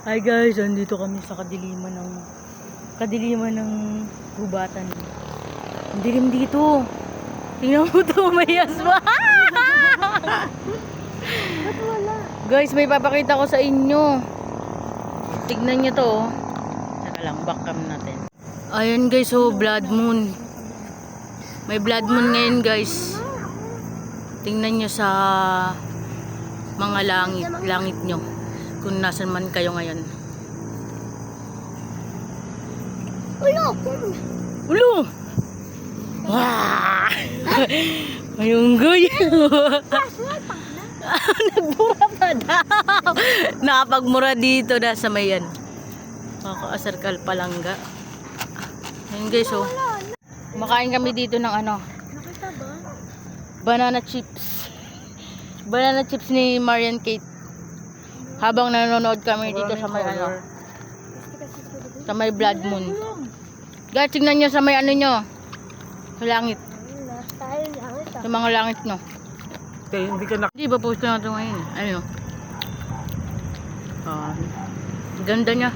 Hi guys, andito kami sa kadiliman ng gubatan. Ang dilim dito. Tingnan mo to, may aswa. Ba't wala? Guys, may papakita ko sa inyo. Tignan nyo to. Saka lang, backcam natin. Ayan guys, oh, blood moon. May blood moon ngayon guys. Tingnan nyo sa mga langit nyo. Kung nasan man kayo ngayon. Ulo! Ulo! Wow! Mayunggoy! Nagmura pa daw! Nakapagmura dito na sa mayan. Makaasar kalpalangga. Ayun guys, oh. Makain kami dito ng ano. Nakita ba? Banana chips. Banana chips ni Marian Kate. Habang nanonood kami dito sa may ano. Sa may blood moon. Guys, tingnan nyo sa may ano nyo. Sa langit. Sa mga langit nyo. Okay, hindi ka na... Hindi ba post ko na ito ngayon? Ano? Ganda niya.